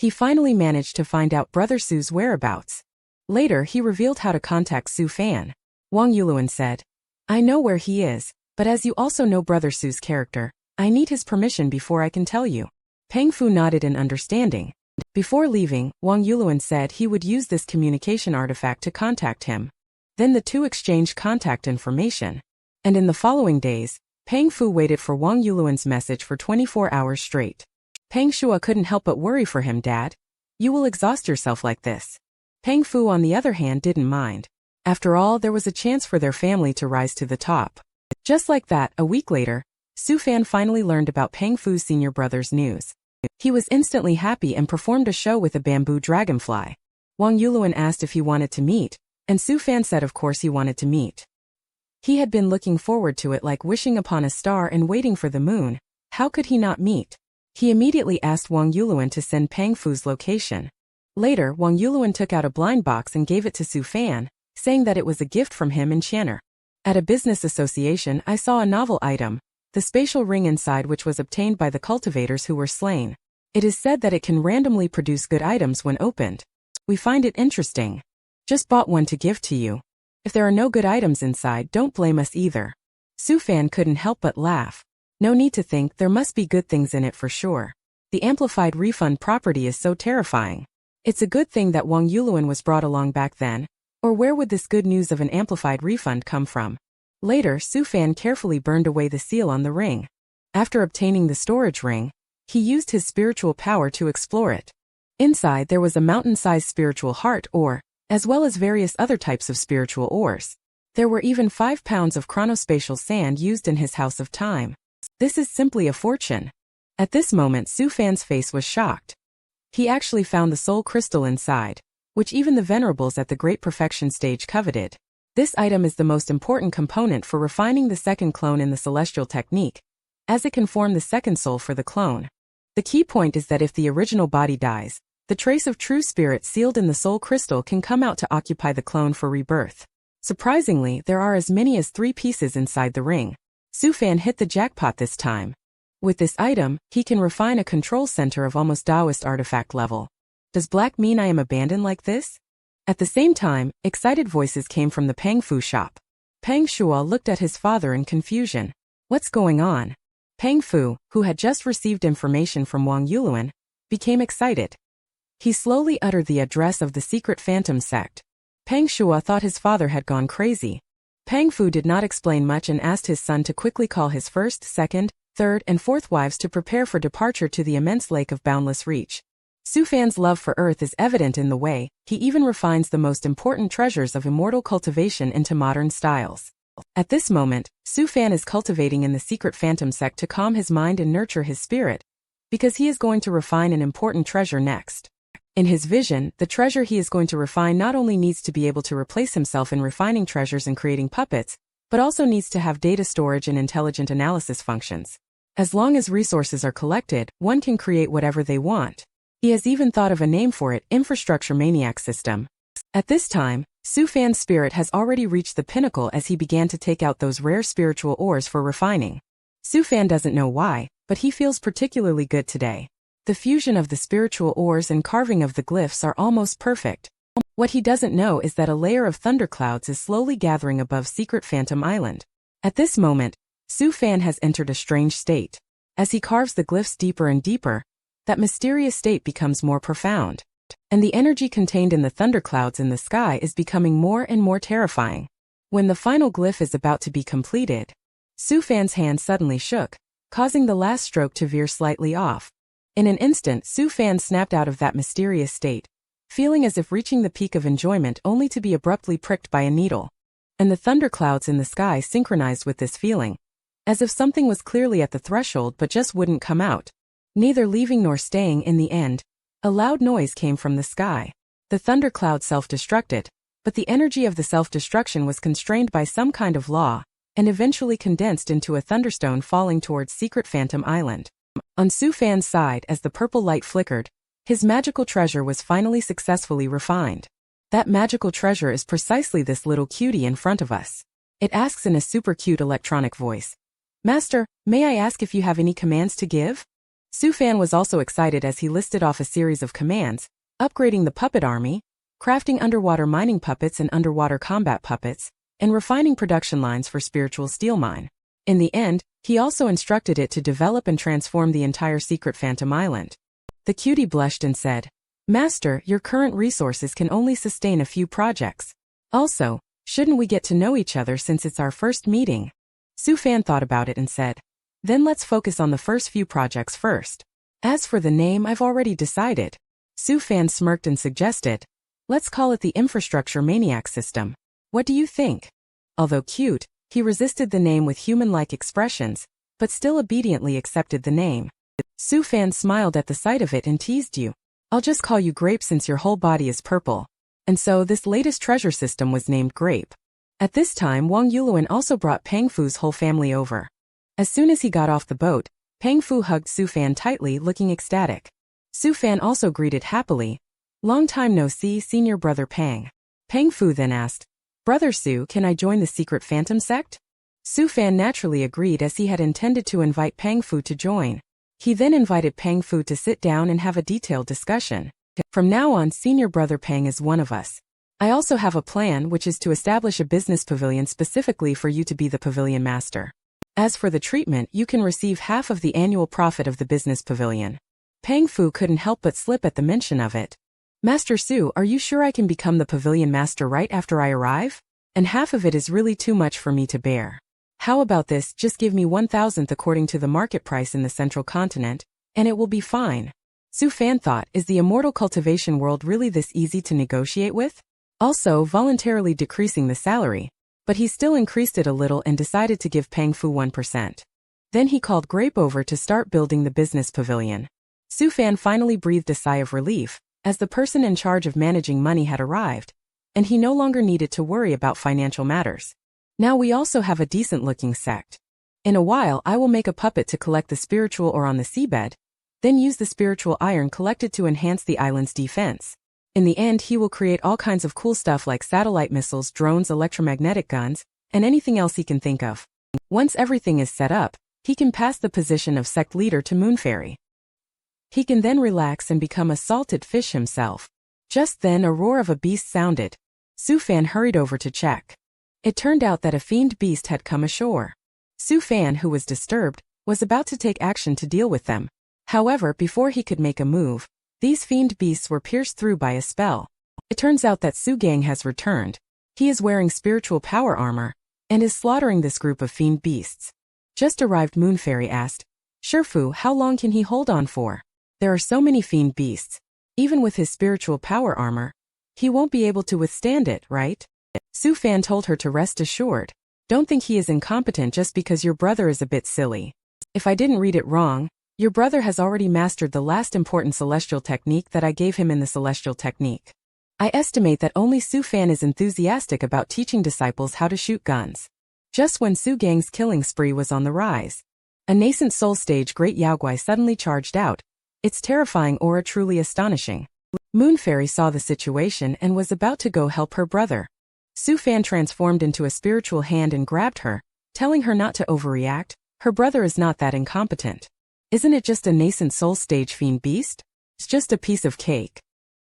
He finally managed to find out Brother Su's whereabouts. Later, he revealed how to contact Su Fan. Wang Yuluan said, "I know where he is, but as you also know Brother Su's character, I need his permission before I can tell you." Peng Fu nodded in understanding. Before leaving, Wang Yuluan said he would use this communication artifact to contact him. Then the two exchanged contact information. And in the following days, Peng Fu waited for Wang Yuluan's message for 24 hours straight. Peng Shua couldn't help but worry for him. "Dad, you will exhaust yourself like this." Peng Fu on the other hand didn't mind. After all, there was a chance for their family to rise to the top. Just like that, a week later, Su Fan finally learned about Peng Fu's senior brother's news. He was instantly happy and performed a show with a bamboo dragonfly. Wang Yuluan asked if he wanted to meet, and Su Fan said of course he wanted to meet. He had been looking forward to it like wishing upon a star and waiting for the moon. How could he not meet? He immediately asked Wang Yuluan to send Peng Fu's location. Later, Wang Yuluan took out a blind box and gave it to Su Fan, saying that it was a gift from him and Channer. At a business association, I saw a novel item, the spatial ring inside which was obtained by the cultivators who were slain. It is said that it can randomly produce good items when opened. We find it interesting. Just bought one to give to you. If there are no good items inside, don't blame us either. Su Fan couldn't help but laugh. No need to think, there must be good things in it for sure. The amplified refund property is so terrifying. It's a good thing that Wang Yuluan was brought along back then, or where would this good news of an amplified refund come from? Later, Su Fan carefully burned away the seal on the ring. After obtaining the storage ring, he used his spiritual power to explore it. Inside there was a mountain-sized spiritual heart ore, as well as various other types of spiritual ores. There were even 5 pounds of chronospatial sand used in his house of time. This is simply a fortune. At this moment Su Fan's face was shocked. He actually found the soul crystal inside, which even the venerables at the Great Perfection stage coveted. This item is the most important component for refining the second clone in the celestial technique, as it can form the second soul for the clone. The key point is that if the original body dies, the trace of true spirit sealed in the soul crystal can come out to occupy the clone for rebirth. Surprisingly, there are as many as 3 pieces inside the ring. Su Fan hit the jackpot this time. With this item, he can refine a control center of almost Taoist artifact level. Does black mean I am abandoned like this? At the same time, excited voices came from the Peng Fu shop. Peng Shua looked at his father in confusion. What's going on? Peng Fu, who had just received information from Wang Yuluan, became excited. He slowly uttered the address of the secret phantom sect. Peng Shua thought his father had gone crazy. Peng Fu did not explain much and asked his son to quickly call his first, second, third, and fourth wives to prepare for departure to the immense lake of boundless reach. Su Fan's love for Earth is evident in the way he even refines the most important treasures of immortal cultivation into modern styles. At this moment, Su Fan is cultivating in the secret phantom sect to calm his mind and nurture his spirit, because he is going to refine an important treasure next. In his vision, the treasure he is going to refine not only needs to be able to replace himself in refining treasures and creating puppets, but also needs to have data storage and intelligent analysis functions. As long as resources are collected, one can create whatever they want. He has even thought of a name for it, Infrastructure Maniac System. At this time, Su Fan's spirit has already reached the pinnacle as he began to take out those rare spiritual ores for refining. Su Fan doesn't know why, but he feels particularly good today. The fusion of the spiritual ores and carving of the glyphs are almost perfect. What he doesn't know is that a layer of thunderclouds is slowly gathering above Secret Phantom Island. At this moment, Su Fan has entered a strange state. As he carves the glyphs deeper and deeper, that mysterious state becomes more profound. And the energy contained in the thunderclouds in the sky is becoming more and more terrifying. When the final glyph is about to be completed, Su Fan's hand suddenly shook, causing the last stroke to veer slightly off. In an instant, Su Fan snapped out of that mysterious state, feeling as if reaching the peak of enjoyment only to be abruptly pricked by a needle. And the thunderclouds in the sky synchronized with this feeling, as if something was clearly at the threshold but just wouldn't come out. Neither leaving nor staying in the end, a loud noise came from the sky. The thundercloud self-destructed, but the energy of the self-destruction was constrained by some kind of law, and eventually condensed into a thunderstone falling towards Secret Phantom Island. On Su Fan's side, as the purple light flickered, his magical treasure was finally successfully refined. That magical treasure is precisely this little cutie in front of us. It asks in a super cute electronic voice. Master, may I ask if you have any commands to give? Su Fan was also excited as he listed off a series of commands: upgrading the puppet army, crafting underwater mining puppets and underwater combat puppets, and refining production lines for spiritual steel mine. In the end, he also instructed it to develop and transform the entire secret Phantom Island. The cutie blushed and said, "Master, your current resources can only sustain a few projects. Also, shouldn't we get to know each other since it's our first meeting?" Su Fan thought about it and said, "Then let's focus on the first few projects first. As for the name, I've already decided." Su Fan smirked and suggested, "Let's call it the Infrastructure Maniac System. What do you think?" Although cute, he resisted the name with human-like expressions, but still obediently accepted the name. Su Fan smiled at the sight of it and teased you. "I'll just call you Grape since your whole body is purple." And so this latest treasure system was named Grape. At this time, Wang Yuluan also brought Pang Fu's whole family over. As soon as he got off the boat, Pang Fu hugged Su Fan tightly, looking ecstatic. Su Fan also greeted happily, "Long time no see, senior brother Pang." Pang Fu then asked, "Brother Su, can I join the secret phantom sect?" Su Fan naturally agreed as he had intended to invite Pang Fu to join. He then invited Pang Fu to sit down and have a detailed discussion. "From now on, senior brother Pang is one of us. I also have a plan, which is to establish a business pavilion specifically for you to be the pavilion master. As for the treatment, you can receive half of the annual profit of the business pavilion." Pang Fu couldn't help but slip at the mention of it. "Master Su, are you sure I can become the pavilion master right after I arrive? And half of it is really too much for me to bear. How about this, just give me 1,000th according to the market price in the central continent, and it will be fine." Su Fan thought, is the immortal cultivation world really this easy to negotiate with? Also voluntarily decreasing the salary, but he still increased it a little and decided to give Pang Fu 1%. Then he called Grape over to start building the business pavilion. Su Fan finally breathed a sigh of relief, as the person in charge of managing money had arrived, and he no longer needed to worry about financial matters. "Now we also have a decent-looking sect. In a while I will make a puppet to collect the spiritual ore on the seabed, then use the spiritual iron collected to enhance the island's defense. In the end he will create all kinds of cool stuff like satellite missiles, drones, electromagnetic guns, and anything else he can think of. Once everything is set up, he can pass the position of sect leader to Moonfairy. He can then relax and become a salted fish himself." Just then a roar of a beast sounded. Su Fan hurried over to check. It turned out that a fiend beast had come ashore. Su Fan, who was disturbed, was about to take action to deal with them. However, before he could make a move, these fiend beasts were pierced through by a spell. It turns out that Su Gang has returned. He is wearing spiritual power armor, and is slaughtering this group of fiend beasts. Just arrived Moonfairy asked, "Shifu, how long can he hold on for? There are so many fiend beasts. Even with his spiritual power armor, he won't be able to withstand it, right?" Su Fan told her to rest assured. "Don't think he is incompetent just because your brother is a bit silly. If I didn't read it wrong, your brother has already mastered the last important celestial technique that I gave him in the celestial technique. I estimate that only Su Fan is enthusiastic about teaching disciples how to shoot guns." Just when Su Gang's killing spree was on the rise, a nascent soul stage Great Yaoguai suddenly charged out, its terrifying aura truly astonishing. Moonfairy saw the situation and was about to go help her brother. Su Fan transformed into a spiritual hand and grabbed her, telling her not to overreact. Her brother is not that incompetent. Isn't it just a nascent soul stage fiend beast? It's just a piece of cake.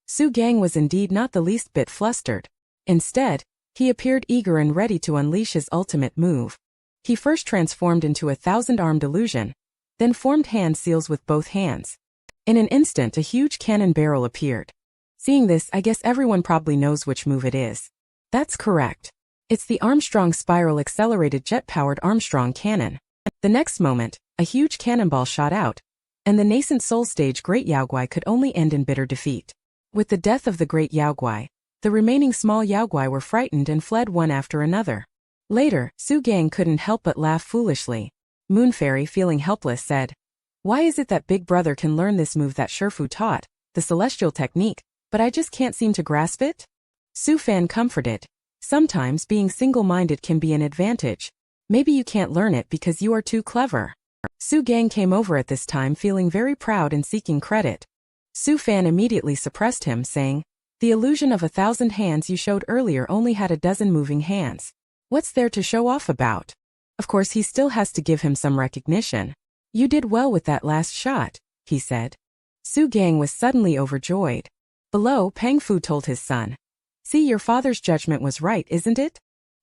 Su Gang was indeed not the least bit flustered. Instead, he appeared eager and ready to unleash his ultimate move. He first transformed into a 1,000-armed illusion, then formed hand seals with both hands. In an instant a huge cannon barrel appeared. Seeing this, I guess everyone probably knows which move it is. That's correct. It's the Armstrong Spiral Accelerated Jet-Powered Armstrong Cannon. The next moment, a huge cannonball shot out, and the nascent soul stage Great Yaoguai could only end in bitter defeat. With the death of the Great Yaoguai, the remaining small Yaoguai were frightened and fled one after another. Later, Su Gang couldn't help but laugh foolishly. Moonfairy, feeling helpless, said, "Why is it that Big Brother can learn this move that Shifu taught, the celestial technique, but I just can't seem to grasp it?" Su Fan comforted, "Sometimes being single-minded can be an advantage. Maybe you can't learn it because you are too clever." Su Gang came over at this time feeling very proud and seeking credit. Su Fan immediately suppressed him, saying, "The illusion of 1,000 hands you showed earlier only had a dozen moving hands. What's there to show off about?" Of course he still has to give him some recognition. "You did well with that last shot," he said. Su Gang was suddenly overjoyed. Below, Pang Fu told his son. See, your father's judgment was right, isn't it?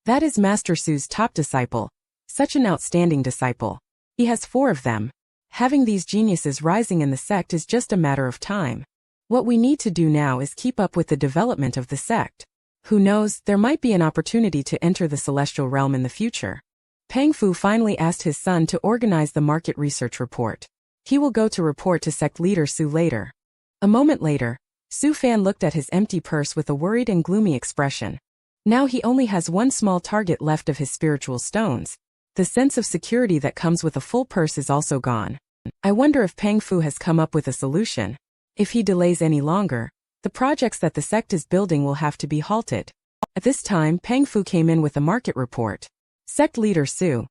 That is Master Su's top disciple. Such an outstanding disciple. He has 4 of them. Having these geniuses rising in the sect is just a matter of time. What we need to do now is keep up with the development of the sect. Who knows, there might be an opportunity to enter the celestial realm in the future. Pang Fu finally asked his son to organize the market research report. He will go to report to sect leader Su later. A moment later, Su Fan looked at his empty purse with a worried and gloomy expression. Now he only has one small target left of his spiritual stones. The sense of security that comes with a full purse is also gone. I wonder if Pang Fu has come up with a solution. If he delays any longer, the projects that the sect is building will have to be halted. At this time, Pang Fu came in with a market report. Sect leader Su.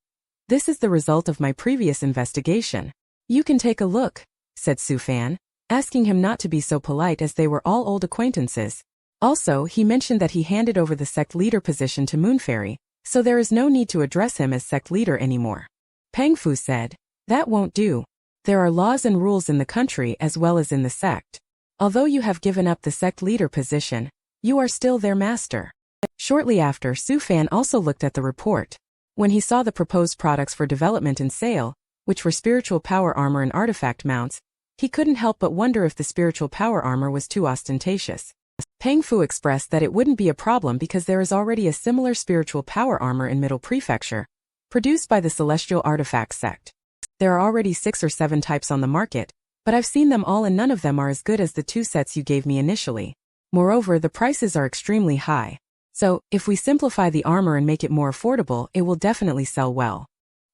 This is the result of my previous investigation. You can take a look, said Su Fan, asking him not to be so polite as they were all old acquaintances. Also, he mentioned that he handed over the sect leader position to Moonfairy, so there is no need to address him as sect leader anymore. Pang Fu said, that won't do. There are laws and rules in the country as well as in the sect. Although you have given up the sect leader position, you are still their master. Shortly after, Su Fan also looked at the report. When he saw the proposed products for development and sale, which were spiritual power armor and artifact mounts, he couldn't help but wonder if the spiritual power armor was too ostentatious. Pang Fu expressed that it wouldn't be a problem because there is already a similar spiritual power armor in Middle Prefecture, produced by the Celestial Artifact sect. There are already 6 or 7 types on the market, but I've seen them all and none of them are as good as the 2 sets you gave me initially. Moreover, the prices are extremely high. So, if we simplify the armor and make it more affordable, it will definitely sell well.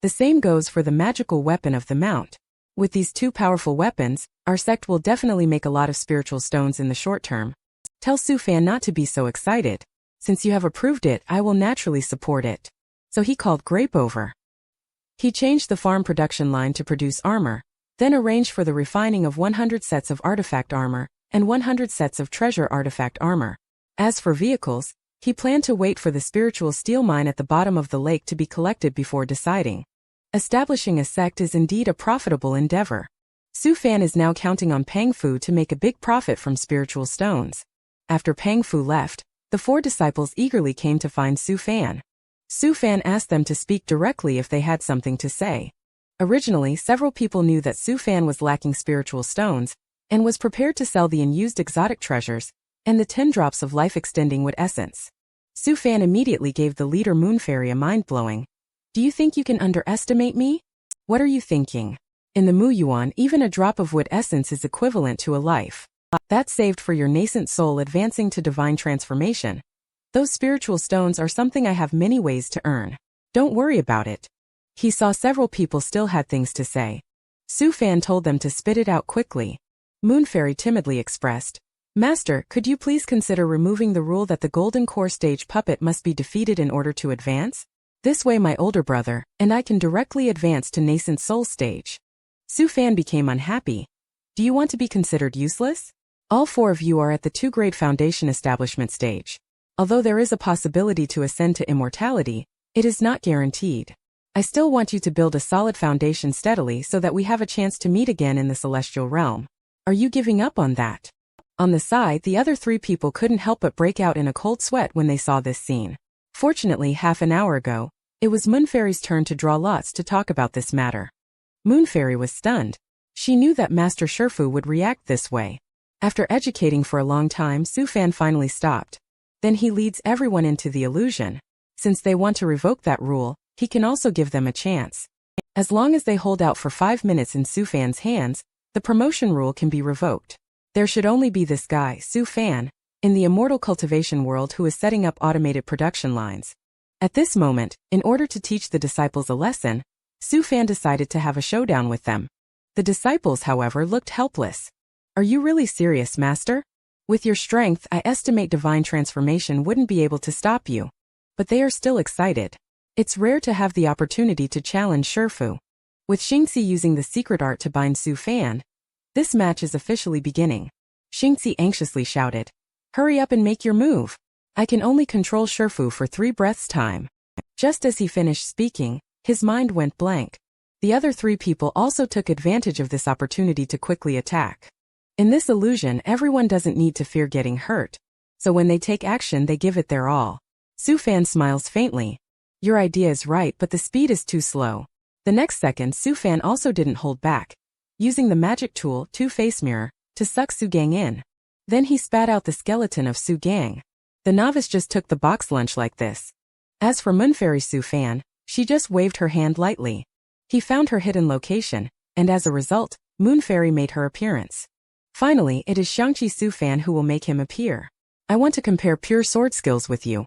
The same goes for the magical weapon of the mount. With these 2 powerful weapons, our sect will definitely make a lot of spiritual stones in the short term. Tell Su Fan not to be so excited. Since you have approved it, I will naturally support it. So he called Grape over. He changed the farm production line to produce armor, then arranged for the refining of 100 sets of artifact armor and 100 sets of treasure artifact armor. As for vehicles, he planned to wait for the spiritual steel mine at the bottom of the lake to be collected before deciding. Establishing a sect is indeed a profitable endeavor. Su Fan is now counting on Pang Fu to make a big profit from spiritual stones. After Pang Fu left, the 4 disciples eagerly came to find Su Fan. Su Fan asked them to speak directly if they had something to say. Originally, several people knew that Su Fan was lacking spiritual stones, and was prepared to sell the unused exotic treasures, and the 10 drops of life-extending wood essence. Su Fan immediately gave the leader Moonfairy a mind-blowing. Do you think you can underestimate me? What are you thinking? In the Mu Yuan, even a drop of wood essence is equivalent to a life. That's saved for your nascent soul advancing to divine transformation. Those spiritual stones are something I have many ways to earn. Don't worry about it. He saw several people still had things to say. Su Fan told them to spit it out quickly. Moonfairy timidly expressed, Master, could you please consider removing the rule that the Golden Core stage puppet must be defeated in order to advance? This way my older brother and I can directly advance to nascent soul stage. Su Fan became unhappy. Do you want to be considered useless? All 4 of you are at the 2-grade foundation establishment stage. Although there is a possibility to ascend to immortality, it is not guaranteed. I still want you to build a solid foundation steadily so that we have a chance to meet again in the celestial realm. Are you giving up on that? On the side, the other 3 people couldn't help but break out in a cold sweat when they saw this scene. Fortunately, half an hour ago, it was Moonfairy's turn to draw lots to talk about this matter. Moonfairy was stunned. She knew that Master Shifu would react this way. After educating for a long time, Su Fan finally stopped. Then he leads everyone into the illusion. Since they want to revoke that rule, he can also give them a chance. As long as they hold out for 5 minutes in Su Fan's hands, the promotion rule can be revoked. There should only be this guy, Su Fan, in the immortal cultivation world who is setting up automated production lines. At this moment, in order to teach the disciples a lesson, Su Fan decided to have a showdown with them. The disciples, however, looked helpless. Are you really serious, Master? With your strength, I estimate divine transformation wouldn't be able to stop you. But they are still excited. It's rare to have the opportunity to challenge Shifu. With Xianxia using the secret art to bind Su Fan, this match is officially beginning. Xianxia anxiously shouted, Hurry up and make your move. I can only control Shifu for 3 breaths time. Just as he finished speaking, his mind went blank. The other 3 people also took advantage of this opportunity to quickly attack. In this illusion, everyone doesn't need to fear getting hurt, so when they take action they give it their all. Su Fan smiles faintly. Your idea is right, but the speed is too slow. The next second, Su Fan also didn't hold back, using the magic tool, Two-Face Mirror, to suck Su Gang in. Then he spat out the skeleton of Su Gang. The novice just took the box lunch like this. As for Moonfairy Su Fan, she just waved her hand lightly. He found her hidden location, and as a result, Moonfairy made her appearance. Finally, it is Xianxia Su Fan who will make him appear. I want to compare pure sword skills with you.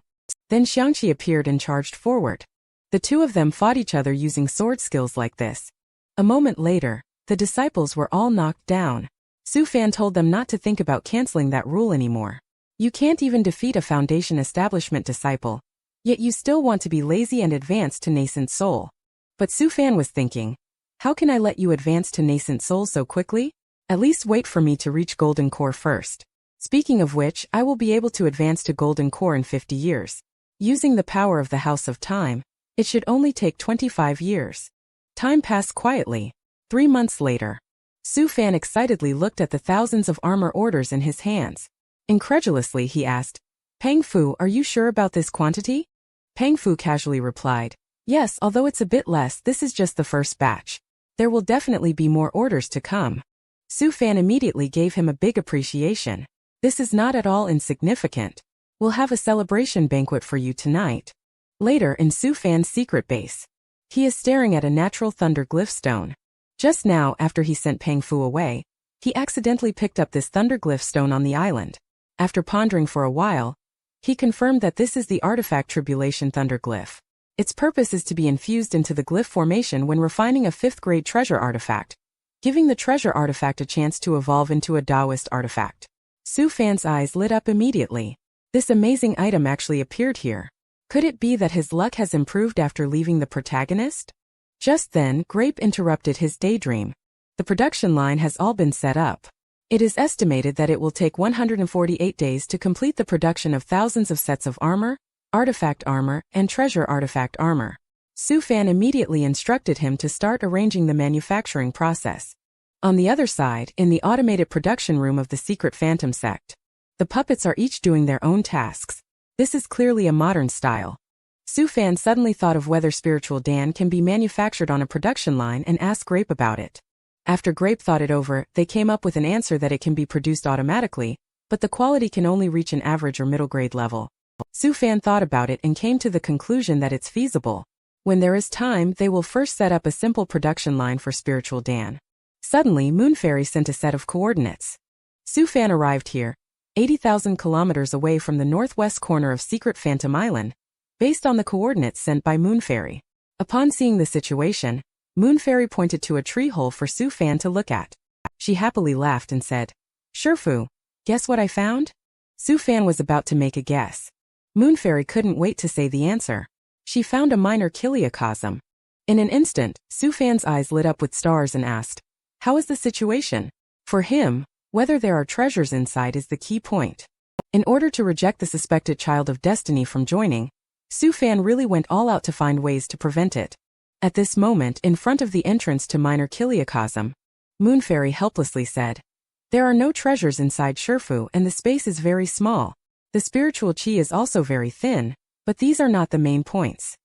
Then Xianxia appeared and charged forward. The 2 of them fought each other using sword skills like this. A moment later, the disciples were all knocked down. Su Fan told them not to think about canceling that rule anymore. You can't even defeat a Foundation Establishment disciple, yet you still want to be lazy and advance to nascent soul. But Su Fan was thinking, how can I let you advance to nascent soul so quickly? At least wait for me to reach Golden Core first. Speaking of which, I will be able to advance to Golden Core in 50 years. Using the power of the House of Time, it should only take 25 years. Time passed quietly. 3 months later, Su Fan excitedly looked at the thousands of armor orders in his hands. Incredulously he asked, Pang Fu, are you sure about this quantity? Pang Fu casually replied, yes, although it's a bit less, this is just the first batch. There will definitely be more orders to come. Su Fan immediately gave him a big appreciation. This is not at all insignificant. We'll have a celebration banquet for you tonight. Later in Su Fan's secret base, he is staring at a natural thunder glyph stone. Just now, after he sent Pang Fu away, he accidentally picked up this thunder glyph stone on the island. After pondering for a while, he confirmed that this is the artifact Tribulation Thunder Glyph. Its purpose is to be infused into the glyph formation when refining a 5th-grade treasure artifact, giving the treasure artifact a chance to evolve into a Taoist artifact. Su Fan's eyes lit up immediately. This amazing item actually appeared here. Could it be that his luck has improved after leaving the protagonist? Just then, Grape interrupted his daydream. The production line has all been set up. It is estimated that it will take 148 days to complete the production of thousands of sets of armor, artifact armor, and treasure artifact armor. Su Fan immediately instructed him to start arranging the manufacturing process. On the other side, in the automated production room of the secret Phantom sect, the puppets are each doing their own tasks. This is clearly a modern style. Su Fan suddenly thought of whether Spiritual Dan can be manufactured on a production line and asked Grape about it. After Grape thought it over, they came up with an answer that it can be produced automatically, but the quality can only reach an average or middle grade level. Su Fan thought about it and came to the conclusion that it's feasible. When there is time, they will first set up a simple production line for Spiritual Dan. Suddenly, Moonfairy sent a set of coordinates. Su Fan arrived here, 80,000 kilometers away from the northwest corner of Secret Phantom Island, based on the coordinates sent by Moonfairy. Upon seeing the situation, Moonfairy pointed to a tree hole for Su Fan to look at. She happily laughed and said, Shifu, guess what I found? Su Fan was about to make a guess. Moonfairy couldn't wait to say the answer. She found a minor chiliocosm. In an instant, Su Fan's eyes lit up with stars and asked, how is the situation? For him, whether there are treasures inside is the key point. In order to reject the suspected child of destiny from joining, Su Fan really went all out to find ways to prevent it. At this moment, in front of the entrance to Minor Chiliocosm, Moonfairy helplessly said, there are no treasures inside Shifu and the space is very small. The spiritual chi is also very thin, but these are not the main points.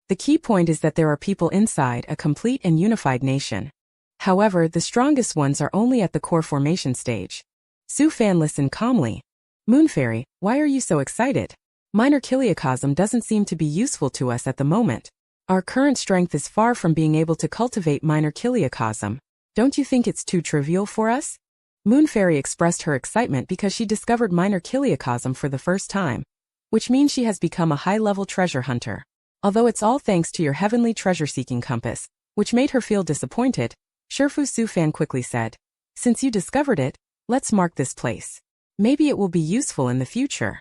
The key point is that there are people inside a complete and unified nation. However, the strongest ones are only at the core formation stage. Su Fan listened calmly. Moonfairy, why are you so excited? Minor Chiliocosm doesn't seem to be useful to us at the moment. Our current strength is far from being able to cultivate Minor Chiliocosm. Don't you think it's too trivial for us? Moonfairy expressed her excitement because she discovered Minor Chiliocosm for the first time, which means she has become a high-level treasure hunter. Although it's all thanks to your heavenly treasure-seeking compass, which made her feel disappointed, Shifu Su Fan quickly said, since you discovered it, let's mark this place. Maybe it will be useful in the future.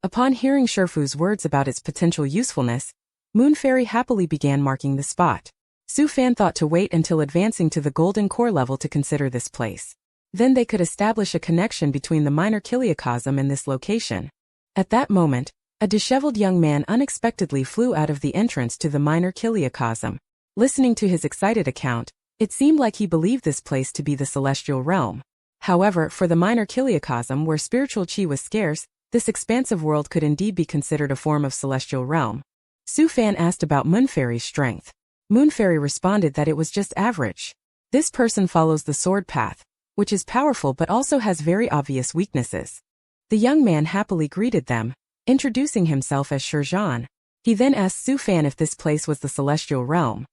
Upon hearing Shifu's words about its potential usefulness, Moonfairy happily began marking the spot. Su Fan thought to wait until advancing to the Golden Core level to consider this place. Then they could establish a connection between the Minor Chiliocosm and this location. At that moment, a disheveled young man unexpectedly flew out of the entrance to the Minor Chiliocosm. Listening to his excited account, it seemed like he believed this place to be the celestial realm. However, for the minor kiliocosm where spiritual chi was scarce, this expansive world could indeed be considered a form of celestial realm. Su Fan asked about Moonfairy's strength. Moonfairy responded that it was just average. This person follows the sword path, which is powerful but also has very obvious weaknesses. The young man happily greeted them, introducing himself as Shizhan. He then asked Su Fan if this place was the celestial realm.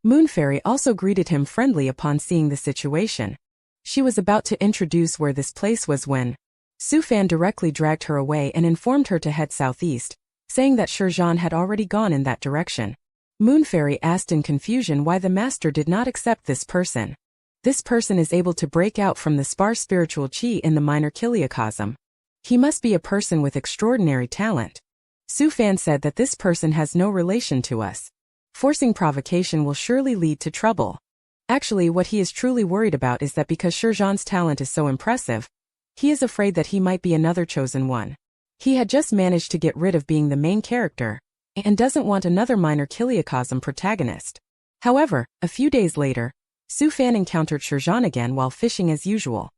Moonfairy also greeted him friendly upon seeing the situation. She was about to introduce where this place was when Su Fan directly dragged her away and informed her to head southeast, saying that Shizhan had already gone in that direction. Moonfairy asked in confusion why the master did not accept this person. This person is able to break out from the sparse spiritual chi in the minor kiliocosm. He must be a person with extraordinary talent. Su Fan said that this person has no relation to us. Forcing provocation will surely lead to trouble. Actually, what he is truly worried about is that because Shizhan's talent is so impressive, he is afraid that he might be another chosen one. He had just managed to get rid of being the main character, and doesn't want another minor kiliocosm protagonist. However, a few days later, Su Fan encountered Shizhan again while fishing as usual.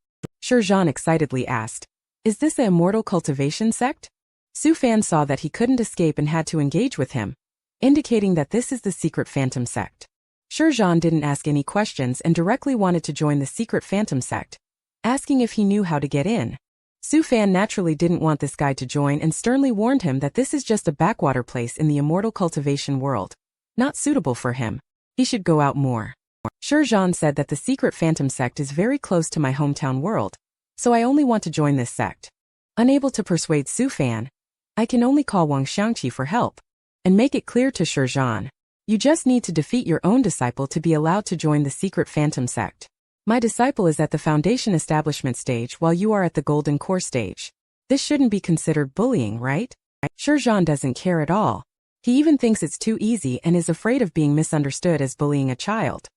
Shizhan excitedly asked, "Is this the immortal cultivation sect?" Su Fan saw that he couldn't escape and had to engage with him, indicating that this is the secret phantom sect. Shizhan didn't ask any questions and directly wanted to join the secret phantom sect, asking if he knew how to get in. Su Fan naturally didn't want this guy to join and sternly warned him that this is just a backwater place in the immortal cultivation world, not suitable for him. He should go out more. Shizhan said that the secret phantom sect is very close to my hometown world, so I only want to join this sect. Unable to persuade Su Fan, I can only call Wang Xianxia for help, and make it clear to Shizhan. You just need to defeat your own disciple to be allowed to join the secret phantom sect. My disciple is at the foundation establishment stage while you are at the golden core stage. This shouldn't be considered bullying, right? Shizhan doesn't care at all. He even thinks it's too easy and is afraid of being misunderstood as bullying a child.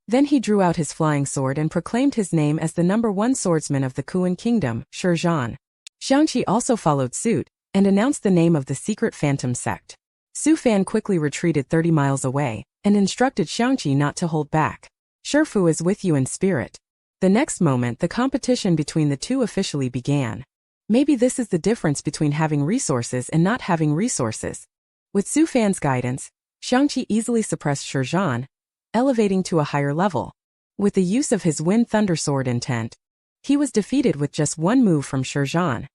Then he drew out his flying sword and proclaimed his name as the #1 swordsman of the Kuan kingdom, Shizhan. Xianxia also followed suit and announced the name of the secret phantom sect. Su Fan quickly retreated 30 miles away and instructed Xianxia not to hold back. Shifu is with you in spirit. The next moment, the competition between the two officially began. Maybe this is the difference between having resources and not having resources. With Su Fan's guidance, Xianxia easily suppressed Shizhan, elevating to a higher level. With the use of his Wind Thunder Sword intent, he was defeated with just one move from Shizhan.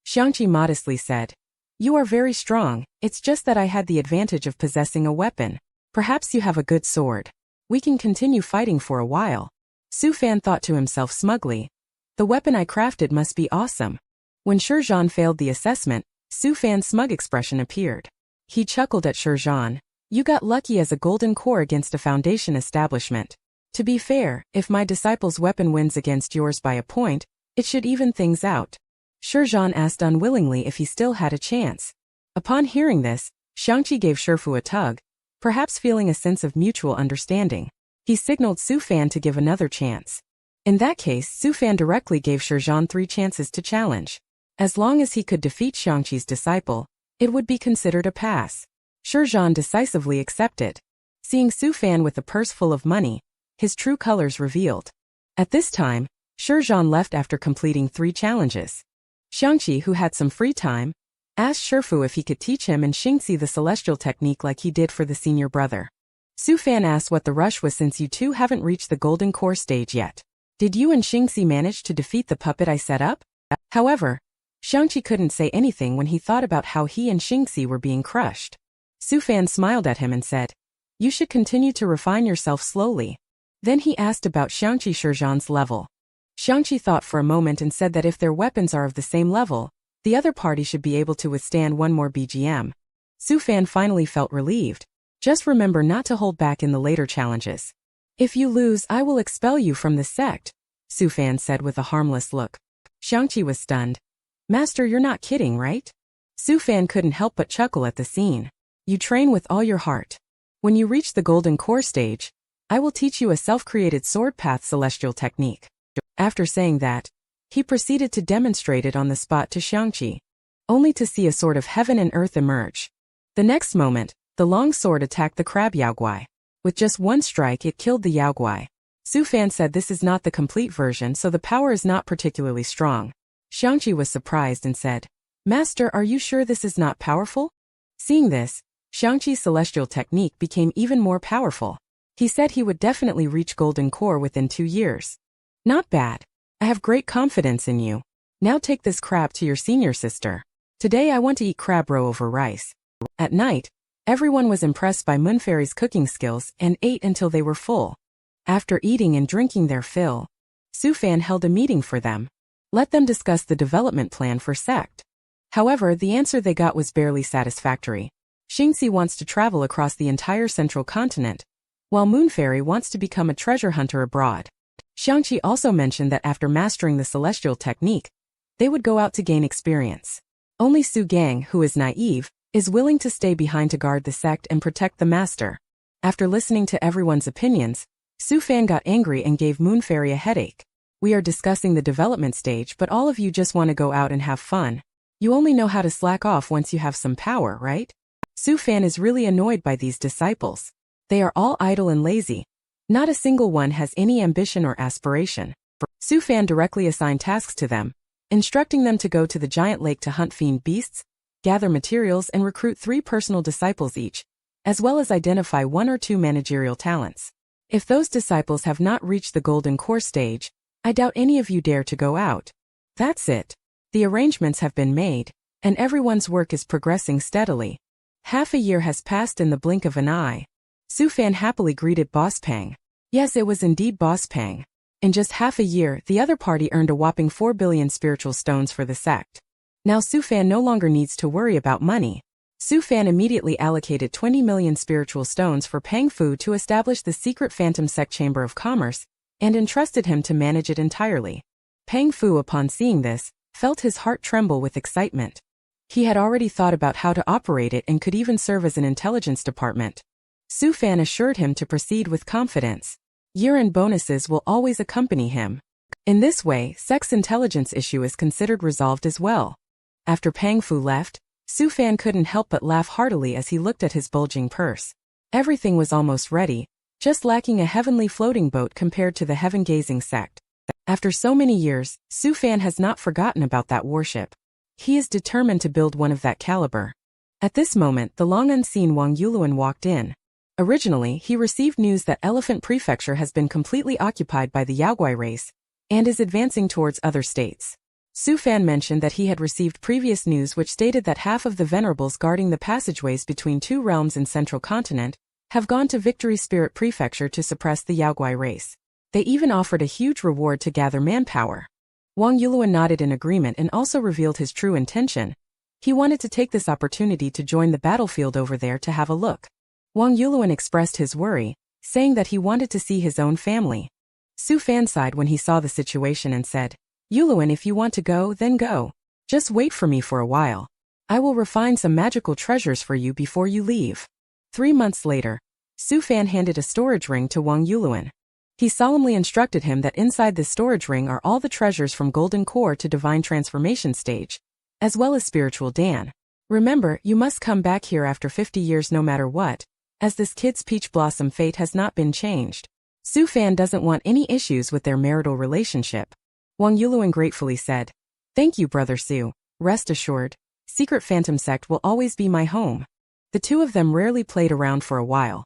Xianxia modestly said, "You are very strong, it's just that I had the advantage of possessing a weapon. Perhaps you have a good sword. We can continue fighting for a while." Su Fan thought to himself smugly, "The weapon I crafted must be awesome." When Shizhan failed the assessment, Su Fan's smug expression appeared. He chuckled at Shizhan. "You got lucky as a golden core against a foundation establishment. To be fair, if my disciple's weapon wins against yours by a point, it should even things out." Shizhan asked unwillingly if he still had a chance. Upon hearing this, Xianxia gave Shifu a tug, perhaps feeling a sense of mutual understanding. He signaled Su Fan to give another chance. In that case, Su Fan directly gave Shizhan 3 chances to challenge. As long as he could defeat Xianxi's disciple, it would be considered a pass. Shizhan decisively accepted. Seeing Su Fan with a purse full of money, his true colors revealed. At this time, Shizhan left after completing 3 challenges. Xianxia, who had some free time, asked Shifu if he could teach him and Xingxi the celestial technique like he did for the senior brother. Su Fan asked what the rush was since you two haven't reached the golden core stage yet. Did you and Xingxi manage to defeat the puppet I set up? However, Xianxia couldn't say anything when he thought about how he and Xingxi were being crushed. Su Fan smiled at him and said, "You should continue to refine yourself slowly." Then he asked about Shizhan's level. Xianxia thought for a moment and said that if their weapons are of the same level, the other party should be able to withstand one more BGM. Su Fan finally felt relieved. Just remember not to hold back in the later challenges. If you lose, I will expel you from the sect, Su Fan said with a harmless look. Xianxia was stunned. Master, you're not kidding, right? Su Fan couldn't help but chuckle at the scene. You train with all your heart. When you reach the golden core stage, I will teach you a self-created sword path celestial technique. After saying that, he proceeded to demonstrate it on the spot to Xianxia, only to see a sort of heaven and earth emerge. The next moment, the long sword attacked the crab Yaoguai. With just one strike it killed the Yaoguai. Su Fan said this is not the complete version, so the power is not particularly strong. Xianxia was surprised and said, "Master, are you sure this is not powerful?" Seeing this, Xianxi's celestial technique became even more powerful. He said he would definitely reach Golden Core within 2 years. "Not bad. I have great confidence in you. Now take this crab to your senior sister. Today I want to eat crab roe over rice." At night, everyone was impressed by Moonfairy's cooking skills and ate until they were full. After eating and drinking their fill, Su Fan held a meeting for them. Let them discuss the development plan for sect. However, the answer they got was barely satisfactory. Xianxia wants to travel across the entire central continent, while Moonfairy wants to become a treasure hunter abroad. Xianxia also mentioned that after mastering the celestial technique, they would go out to gain experience. Only Su Gang, who is naive, is willing to stay behind to guard the sect and protect the master. After listening to everyone's opinions, Su Fan got angry and gave Moonfairy a headache. "We are discussing the development stage, but all of you just want to go out and have fun. You only know how to slack off once you have some power, right?" Su Fan is really annoyed by these disciples. They are all idle and lazy. Not a single one has any ambition or aspiration. Su Fan directly assigned tasks to them, instructing them to go to the giant lake to hunt fiend beasts, gather materials and recruit 3 personal disciples each, as well as identify 1 or 2 managerial talents. If those disciples have not reached the Golden Core stage, I doubt any of you dare to go out. That's it. The arrangements have been made, and everyone's work is progressing steadily. Half a year has passed in the blink of an eye. Su Fan happily greeted Boss Pang. Yes, it was indeed Boss Pang. In just half a year, the other party earned a whopping 4 billion spiritual stones for the sect. Now Su Fan no longer needs to worry about money. Su Fan immediately allocated 20 million spiritual stones for Pang Fu to establish the secret Phantom Sect Chamber of Commerce, and entrusted him to manage it entirely. Pang Fu, upon seeing this, felt his heart tremble with excitement. He had already thought about how to operate it and could even serve as an intelligence department. Su Fan assured him to proceed with confidence. Year-end bonuses will always accompany him. In this way, Sect's intelligence issue is considered resolved as well. After Pang Fu left, Su Fan couldn't help but laugh heartily as he looked at his bulging purse. Everything was almost ready, just lacking a heavenly floating boat compared to the heaven-gazing sect. After so many years, Su Fan has not forgotten about that warship. He is determined to build one of that caliber. At this moment, the long-unseen Wang Yuluan walked in. Originally, he received news that Elephant Prefecture has been completely occupied by the Yaoguai race, and is advancing towards other states. Su Fan mentioned that he had received previous news which stated that half of the venerables guarding the passageways between 2 realms in Central Continent have gone to Victory Spirit Prefecture to suppress the Yaoguai race. They even offered a huge reward to gather manpower. Wang Yuluan nodded in agreement and also revealed his true intention. He wanted to take this opportunity to join the battlefield over there to have a look. Wang Yuluan expressed his worry, saying that he wanted to see his own family. Su Fan sighed when he saw the situation and said, "Yuluan, if you want to go, then go. Just wait for me for a while. I will refine some magical treasures for you before you leave." 3 months later, Su Fan handed a storage ring to Wang Yuluan. He solemnly instructed him that inside this storage ring are all the treasures from Golden Core to Divine Transformation stage, as well as Spiritual Dan. Remember, you must come back here after 50 years no matter what, as this kid's peach blossom fate has not been changed. Su Fan doesn't want any issues with their marital relationship. Wang Yuluan gratefully said, "Thank you, Brother Su. Rest assured, Secret Phantom Sect will always be my home." The two of them rarely played around for a while.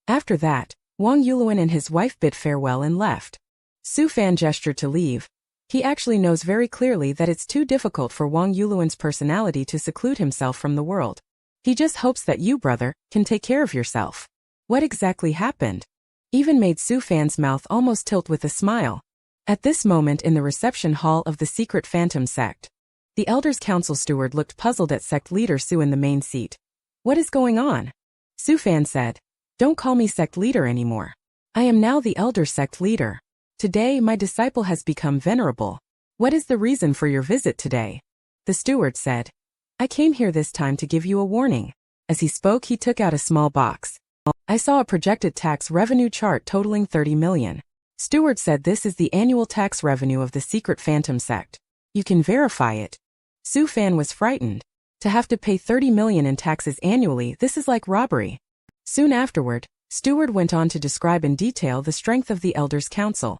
After that, Wang Yuluan and his wife bid farewell and left. Su Fan gestured to leave. He actually knows very clearly that it's too difficult for Wang Yuluan's personality to seclude himself from the world. He just hopes that you, brother, can take care of yourself. What exactly happened? Even made Su Fan's mouth almost tilt with a smile. At this moment in the reception hall of the secret Phantom Sect, the Elders' Council steward looked puzzled at sect leader Su in the main seat. "What is going on?" Su Fan said, "Don't call me sect leader anymore. I am now the elder sect leader. Today my disciple has become venerable. What is the reason for your visit today?" The steward said, "I came here this time to give you a warning." As he spoke, he took out a small box. "I saw a projected tax revenue chart totaling 30 million. Steward said this is the annual tax revenue of the secret Phantom Sect. You can verify it." Su Fan was frightened. To have to pay 30 million in taxes annually, this is like robbery. Soon afterward, Steward went on to describe in detail the strength of the Elders' Council.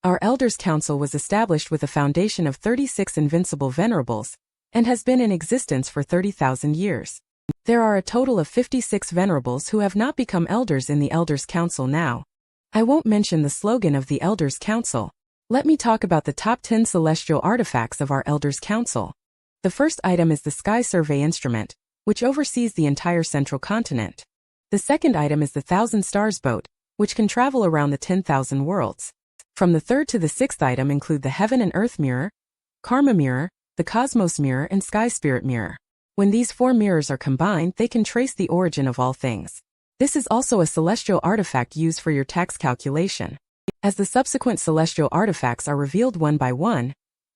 Our Elders' Council was established with a foundation of 36 invincible venerables, and has been in existence for 30,000 years. There are a total of 56 venerables who have not become elders in the Elders' Council now. I won't mention the slogan of the Elders' Council. Let me talk about the top 10 celestial artifacts of our Elders' Council. The first item is the Sky Survey Instrument, which oversees the entire central continent. The second item is the Thousand Stars Boat, which can travel around the 10,000 worlds. From the third to the sixth item include the Heaven and Earth Mirror, Karma Mirror, the Cosmos Mirror and Sky Spirit Mirror. When these four mirrors are combined, they can trace the origin of all things. This is also a celestial artifact used for your tax calculation. As the subsequent celestial artifacts are revealed one by one,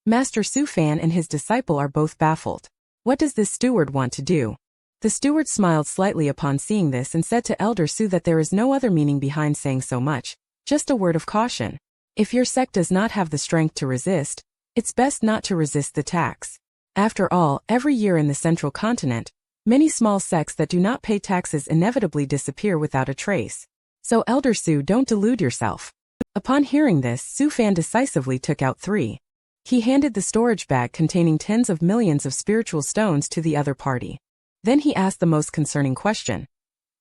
Master Su Fan and his disciple are both baffled. What does this steward want to do? The steward smiled slightly upon seeing this and said to Elder Su that there is no other meaning behind saying so much, just a word of caution. If your sect does not have the strength to resist, it's best not to resist the tax. After all, every year in the central continent, many small sects that do not pay taxes inevitably disappear without a trace. So Elder Su, don't delude yourself. Upon hearing this, Su Fan decisively took out 3. He handed the storage bag containing tens of millions of spiritual stones to the other party. Then he asked the most concerning question.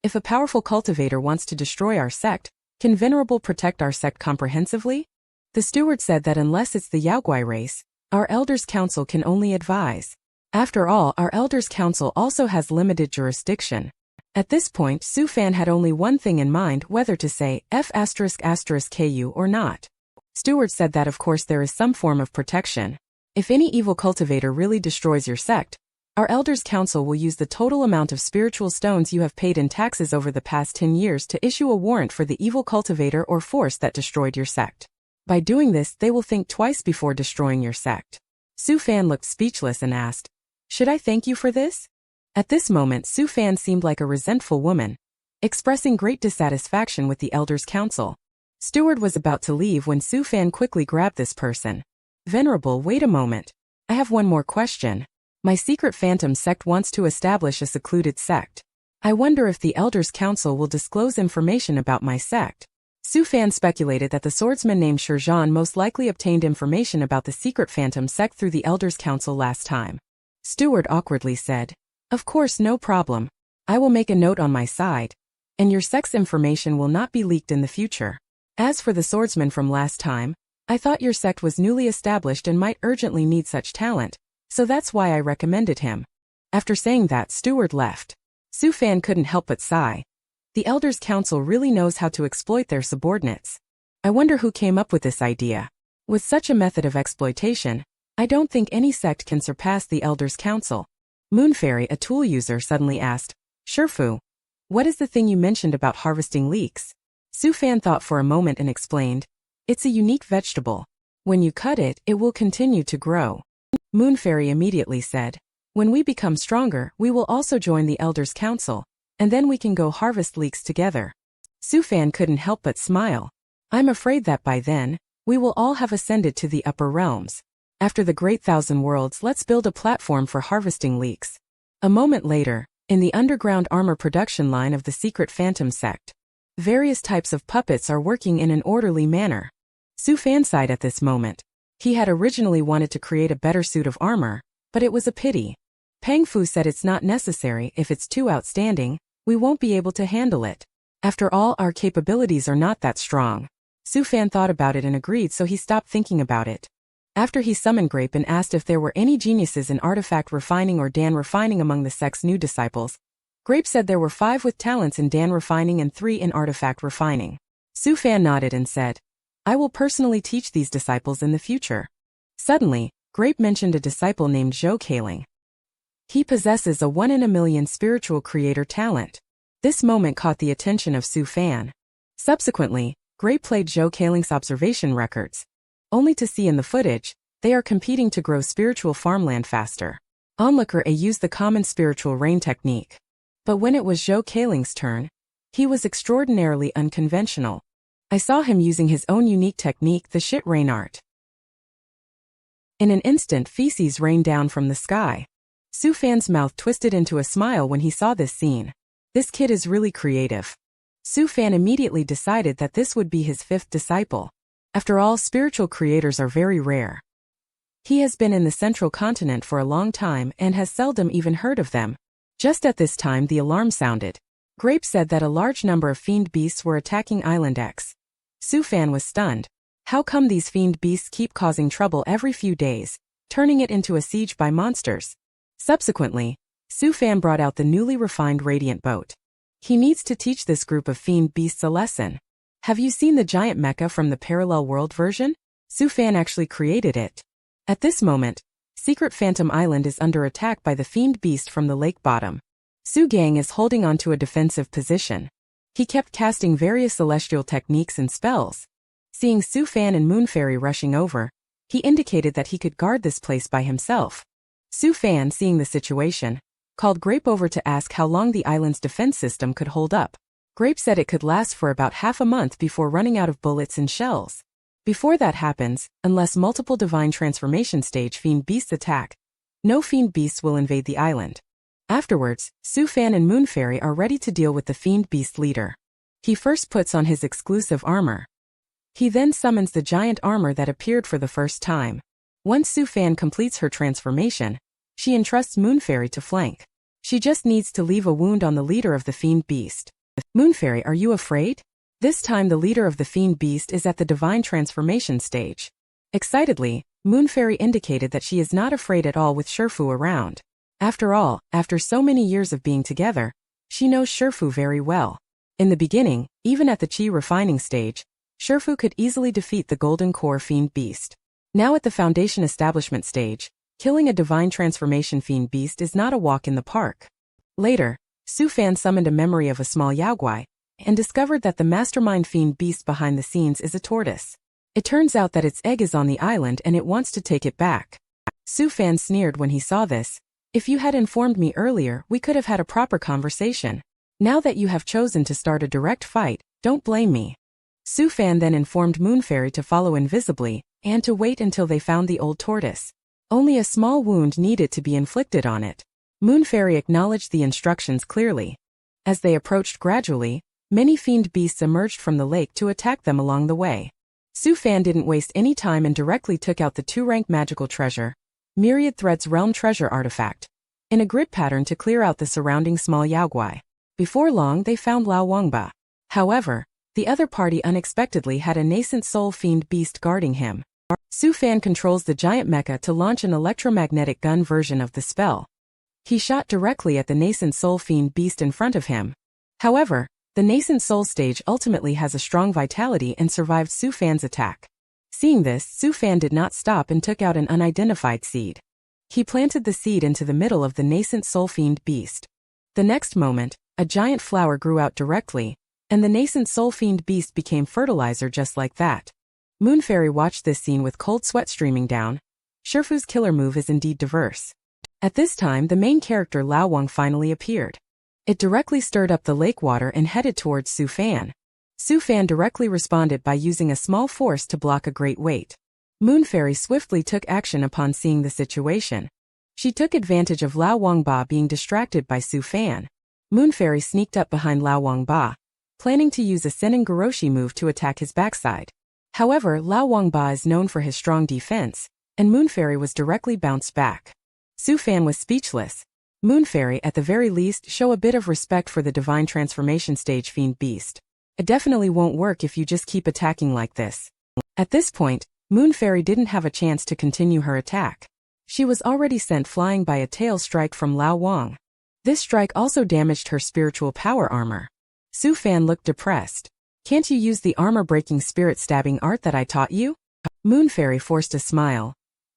If a powerful cultivator wants to destroy our sect, can Venerable protect our sect comprehensively? The steward said that unless it's the Yaoguai race, our Elders' Council can only advise. After all, our Elders' Council also has limited jurisdiction. At this point, Su Fan had only one thing in mind, whether to say F***ku or not. Steward said that of course there is some form of protection. If any evil cultivator really destroys your sect, our Elders' Council will use the total amount of spiritual stones you have paid in taxes over the past 10 years to issue a warrant for the evil cultivator or force that destroyed your sect. By doing this, they will think twice before destroying your sect. Su Fan looked speechless and asked, "Should I thank you for this?" At this moment, Su Fan seemed like a resentful woman, expressing great dissatisfaction with the Elders' Council. Steward was about to leave when Su Fan quickly grabbed this person. "Venerable, wait a moment. I have one more question. My secret phantom sect wants to establish a secluded sect. I wonder if the Elders' Council will disclose information about my sect." Su Fan speculated that the swordsman named Shizhan most likely obtained information about the secret phantom sect through the Elders' Council last time. Steward awkwardly said, "Of course, no problem. I will make a note on my side, and your sect's information will not be leaked in the future. As for the swordsman from last time, I thought your sect was newly established and might urgently need such talent, so that's why I recommended him." After saying that, Steward left. Su Fan couldn't help but sigh. The Elders' Council really knows how to exploit their subordinates. I wonder who came up with this idea. With such a method of exploitation, I don't think any sect can surpass the Elders' Council. Moonfairy, a tool user, suddenly asked, "Shifu, what is the thing you mentioned about harvesting leeks?" Su Fan thought for a moment and explained, "It's a unique vegetable. When you cut it, it will continue to grow." Moonfairy immediately said, "When we become stronger, we will also join the Elders' Council, and then we can go harvest leeks together." Su Fan couldn't help but smile. "I'm afraid that by then, we will all have ascended to the upper realms. After the Great Thousand Worlds, let's build a platform for harvesting leeks." A moment later, in the underground armor production line of the secret phantom sect, various types of puppets are working in an orderly manner. Su Fan sighed at this moment. He had originally wanted to create a better suit of armor, but it was a pity. Peng Fu said it's not necessary. If it's too outstanding, we won't be able to handle it. After all, our capabilities are not that strong. Su Fan thought about it and agreed, so he stopped thinking about it. After he summoned Grape and asked if there were any geniuses in artifact refining or Dan refining among the sect's new disciples, Grape said there were 5 with talents in Dan refining and 3 in artifact refining. Su Fan nodded and said, "I will personally teach these disciples in the future." Suddenly, Grape mentioned a disciple named Zhou Kailing. He possesses a 1 in a million spiritual creator talent. This moment caught the attention of Su Fan. Subsequently, Grape played Zhou Kailing's observation records, only to see in the footage, they are competing to grow spiritual farmland faster. Onlooker A used the common spiritual rain technique. But when it was Zhou Kailing's turn, he was extraordinarily unconventional. I saw him using his own unique technique, the shit rain art. In an instant, feces rained down from the sky. Su Fan's mouth twisted into a smile when he saw this scene. This kid is really creative. Su Fan immediately decided that this would be his fifth disciple. After all, spiritual creators are very rare. He has been in the central continent for a long time and has seldom even heard of them. Just at this time the alarm sounded. Grape said that a large number of fiend beasts were attacking Island X. Su Fan was stunned. How come these fiend beasts keep causing trouble every few days, turning it into a siege by monsters? Subsequently, Su Fan brought out the newly refined radiant boat. He needs to teach this group of fiend beasts a lesson. Have you seen the giant mecha from the parallel world version? Su Fan actually created it. At this moment, Secret Phantom Island is under attack by the fiend beast from the lake bottom. Su Gang is holding on to a defensive position. He kept casting various celestial techniques and spells. Seeing Su Fan and Moon Fairy rushing over, he indicated that he could guard this place by himself. Su Fan, seeing the situation, called Grape over to ask how long the island's defense system could hold up. Grape said it could last for about half a month before running out of bullets and shells. Before that happens, unless multiple divine transformation stage fiend beasts attack, no fiend beasts will invade the island. Afterwards, Su Fan and Moon Fairy are ready to deal with the fiend beast leader. He first puts on his exclusive armor. He then summons the giant armor that appeared for the first time. Once Su Fan completes her transformation, she entrusts Moon Fairy to flank. She just needs to leave a wound on the leader of the fiend beast. Moon Fairy, are you afraid? This time the leader of the fiend beast is at the divine transformation stage. Excitedly, Moon Fairy indicated that she is not afraid at all with Shifu around. After all, after so many years of being together, she knows Shifu very well. In the beginning, even at the chi refining stage, Shifu could easily defeat the golden core fiend beast. Now at the foundation establishment stage, killing a divine transformation fiend beast is not a walk in the park. Later, Su Fan summoned a memory of a small yaoguai, and discovered that the mastermind fiend beast behind the scenes is a tortoise. It turns out that its egg is on the island and it wants to take it back. Su Fan sneered when he saw this. If you had informed me earlier, we could have had a proper conversation. Now that you have chosen to start a direct fight, don't blame me. Su Fan then informed Moon Fairy to follow invisibly, and to wait until they found the old tortoise. Only a small wound needed to be inflicted on it. Moon Fairy acknowledged the instructions clearly. As they approached gradually, many fiend beasts emerged from the lake to attack them along the way. Su Fan didn't waste any time and directly took out the 2-rank magical treasure, Myriad Threads Realm Treasure Artifact, in a grid pattern to clear out the surrounding small yaoguai. Before long they found Lao Wangba. However, the other party unexpectedly had a nascent soul fiend beast guarding him. Su Fan controls the giant mecha to launch an electromagnetic gun version of the spell. He shot directly at the nascent soul fiend beast in front of him. However, the nascent soul stage ultimately has a strong vitality and survived Su Fan's attack. Seeing this, Su Fan did not stop and took out an unidentified seed. He planted the seed into the middle of the nascent soul fiend beast. The next moment, a giant flower grew out directly, and the nascent soul fiend beast became fertilizer just like that. Moon Fairy watched this scene with cold sweat streaming down. Shifu's killer move is indeed diverse. At this time the main character Lao Wang finally appeared. It directly stirred up the lake water and headed towards Su Fan. Su Fan directly responded by using a small force to block a great weight. Moon Fairy swiftly took action upon seeing the situation. She took advantage of Lao Wangba being distracted by Su Fan. Moon Fairy sneaked up behind Lao Wangba, planning to use a Senin Goroshi move to attack his backside. However, Lao Wangba is known for his strong defense, and Moon Fairy was directly bounced back. Su Fan was speechless. Moon Fairy, at the very least, show a bit of respect for the divine transformation stage fiend beast. It definitely won't work if you just keep attacking like this. At this point, Moon Fairy didn't have a chance to continue her attack. She was already sent flying by a tail strike from Lao Wang. This strike also damaged her spiritual power armor. Su Fan looked depressed. Can't you use the armor-breaking spirit-stabbing art that I taught you? Moon Fairy forced a smile.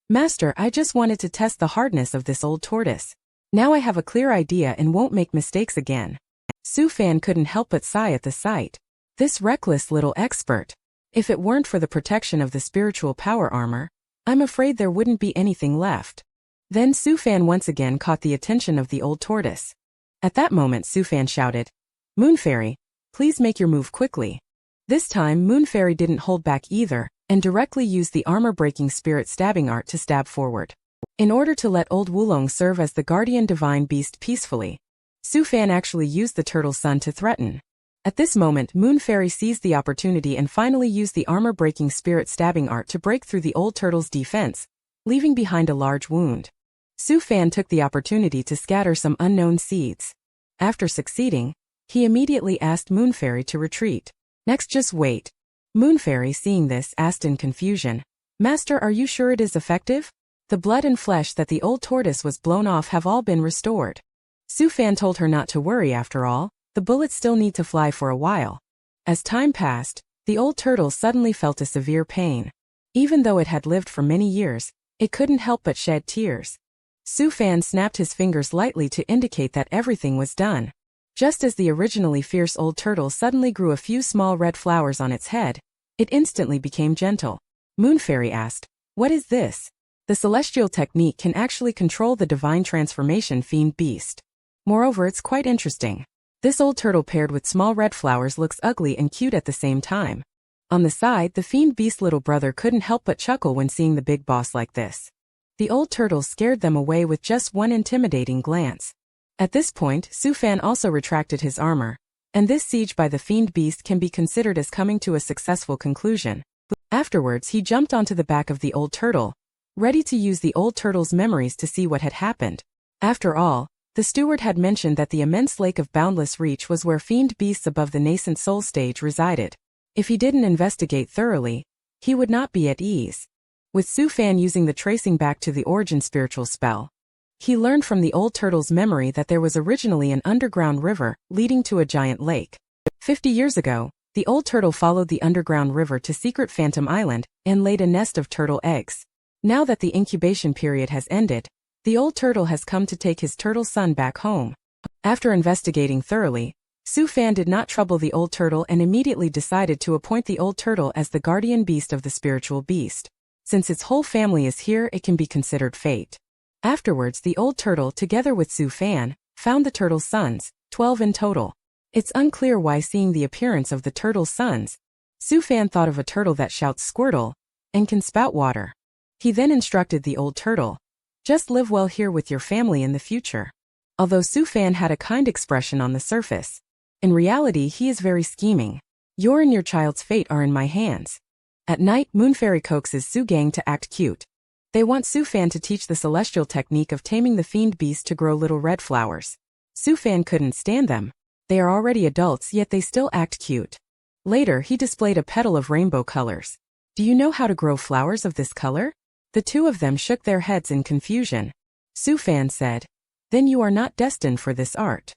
Master, I just wanted to test the hardness of this old tortoise. Now I have a clear idea and won't make mistakes again. Su Fan couldn't help but sigh at the sight. This reckless little expert. If it weren't for the protection of the spiritual power armor, I'm afraid there wouldn't be anything left. Then Su Fan once again caught the attention of the old tortoise. At that moment Su Fan shouted, Moon Fairy, please make your move quickly. This time Moon Fairy didn't hold back either, and directly used the armor-breaking spirit stabbing art to stab forward. In order to let old Wulong serve as the guardian divine beast peacefully, Su Fan actually used the turtle sun to threaten. At this moment, Moon Fairy seized the opportunity and finally used the armor-breaking spirit stabbing art to break through the old turtle's defense, leaving behind a large wound. Su Fan took the opportunity to scatter some unknown seeds. After succeeding, he immediately asked Moon Fairy to retreat. Next, just wait. Moon Fairy, seeing this, asked in confusion, "Master, are you sure it is effective? The blood and flesh that the old tortoise was blown off have all been restored." Su Fan told her not to worry. After all, the bullets still need to fly for a while. As time passed, the old turtle suddenly felt a severe pain. Even though it had lived for many years, it couldn't help but shed tears. Su Fan snapped his fingers lightly to indicate that everything was done. Just as the originally fierce old turtle suddenly grew a few small red flowers on its head, it instantly became gentle. Moon Fairy asked, "What is this?" The celestial technique can actually control the divine transformation fiend beast. Moreover, it's quite interesting. This old turtle paired with small red flowers looks ugly and cute at the same time. On the side, the fiend beast's little brother couldn't help but chuckle when seeing the big boss like this. The old turtle scared them away with just one intimidating glance. At this point, Su Fan also retracted his armor, and this siege by the fiend beast can be considered as coming to a successful conclusion. Afterwards, he jumped onto the back of the old turtle, ready to use the old turtle's memories to see what had happened. After all, the steward had mentioned that the immense lake of boundless reach was where fiend beasts above the nascent soul stage resided. If he didn't investigate thoroughly, he would not be at ease. With Su Fan using the tracing back to the origin spiritual spell, he learned from the old turtle's memory that there was originally an underground river leading to a giant lake. 50 years ago, the old turtle followed the underground river to secret Phantom Island and laid a nest of turtle eggs. Now that the incubation period has ended, the old turtle has come to take his turtle son back home. After investigating thoroughly, Su Fan did not trouble the old turtle and immediately decided to appoint the old turtle as the guardian beast of the spiritual beast. Since its whole family is here, it can be considered fate. Afterwards, the old turtle, together with Su Fan, found the turtle's sons, 12 in total. It's unclear why, seeing the appearance of the turtle's sons, Su Fan thought of a turtle that shouts Squirtle and can spout water. He then instructed the old turtle, "Just live well here with your family in the future." Although Su Fan had a kind expression on the surface, in reality he is very scheming. "Your and your child's fate are in my hands." At night, Moon Fairy coaxes Su Gang to act cute. They want Su Fan to teach the celestial technique of taming the fiend beast to grow little red flowers. Su Fan couldn't stand them. They are already adults, yet they still act cute. Later, he displayed a petal of rainbow colors. "Do you know how to grow flowers of this color?" The two of them shook their heads in confusion. Su Fan said, "Then you are not destined for this art."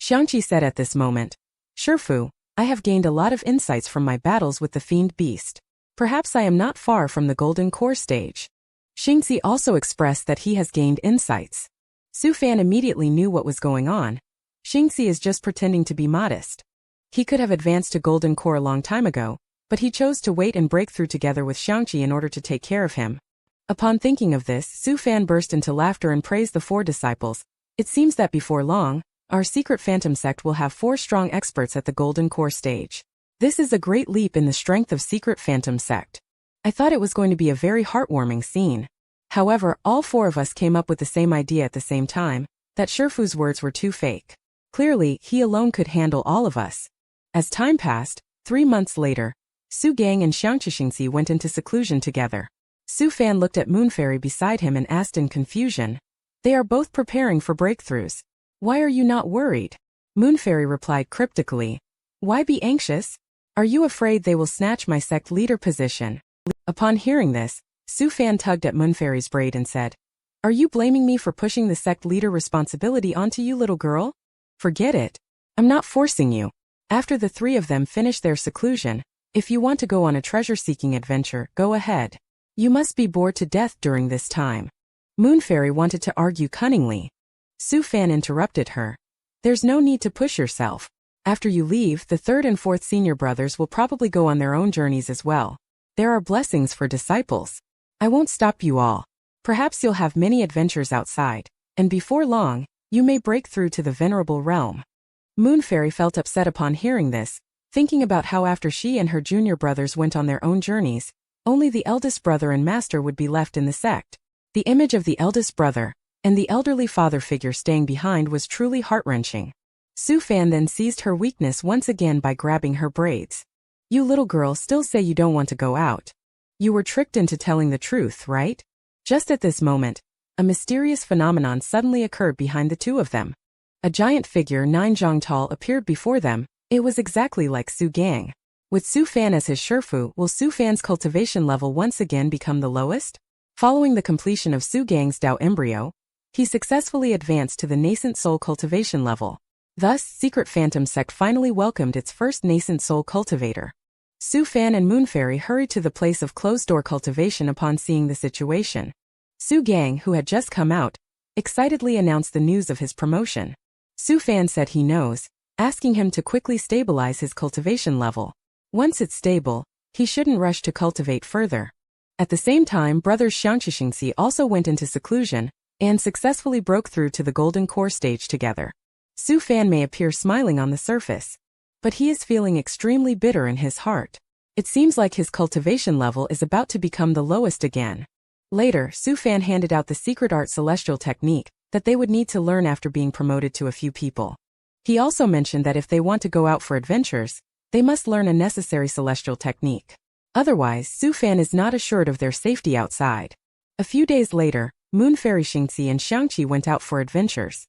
Xianxia said at this moment, "Shifu, I have gained a lot of insights from my battles with the fiend beast. Perhaps I am not far from the golden core stage." Xianxia also expressed that he has gained insights. Su Fan immediately knew what was going on. Xianxia is just pretending to be modest. He could have advanced to golden core a long time ago, but he chose to wait and break through together with Xianxia in order to take care of him. Upon thinking of this, Su Fan burst into laughter and praised the 4 disciples. "It seems that before long, our secret phantom sect will have 4 strong experts at the golden core stage. This is a great leap in the strength of secret phantom sect." I thought it was going to be a very heartwarming scene. However, all 4 of us came up with the same idea at the same time, that Shifu's words were too fake. Clearly, he alone could handle all of us. As time passed, 3 months later, Su Gang and Xianxia went into seclusion together. Su Fan looked at Moon Fairy beside him and asked in confusion, "They are both preparing for breakthroughs. Why are you not worried?" Moon Fairy replied cryptically, "Why be anxious? Are you afraid they will snatch my sect leader position?" Upon hearing this, Su Fan tugged at Moon Fairy's braid and said, "Are you blaming me for pushing the sect leader responsibility onto you, little girl? Forget it. I'm not forcing you." After the 3 of them finished their seclusion, "If you want to go on a treasure-seeking adventure, go ahead. You must be bored to death during this time." Moon Fairy wanted to argue cunningly. Su Fan interrupted her. "There's no need to push yourself. After you leave, the 3rd and 4th senior brothers will probably go on their own journeys as well. There are blessings for disciples. I won't stop you all. Perhaps you'll have many adventures outside, and before long, you may break through to the venerable realm." Moon Fairy felt upset upon hearing this, thinking about how after she and her junior brothers went on their own journeys, only the eldest brother and master would be left in the sect. The image of the eldest brother and the elderly father figure staying behind was truly heart-wrenching. Su Fan then seized her weakness once again by grabbing her braids. You little girl still say you don't want to go out. You were tricked into telling the truth, right? Just at this moment, a mysterious phenomenon suddenly occurred behind the two of them. A giant figure 9 zhang tall appeared before them. It was exactly like Su Gang. With Su Fan as his Shifu, will Su Fan's cultivation level once again become the lowest? Following the completion of Su Gang's Dao embryo, he successfully advanced to the nascent soul cultivation level. Thus, Secret Phantom Sect finally welcomed its first nascent soul cultivator. Su Fan and Moon Fairy hurried to the place of closed-door cultivation upon seeing the situation. Su Gang, who had just come out, excitedly announced the news of his promotion. Su Fan said he knows, asking him to quickly stabilize his cultivation level. Once it's stable, he shouldn't rush to cultivate further. At the same time, brothers xianxia also went into seclusion and successfully broke through to the golden core stage together. Su Fan may appear smiling on the surface, but he is feeling extremely bitter in his heart. It seems like his cultivation level is about to become the lowest again. Later, Su Fan handed out the secret art celestial technique that they would need to learn after being promoted to a few people. He also mentioned that if they want to go out for adventures, they must learn a necessary celestial technique. Otherwise, Su Fan is not assured of their safety outside. A few days later, Moon Fairy Xingxi and Xianxia went out for adventures.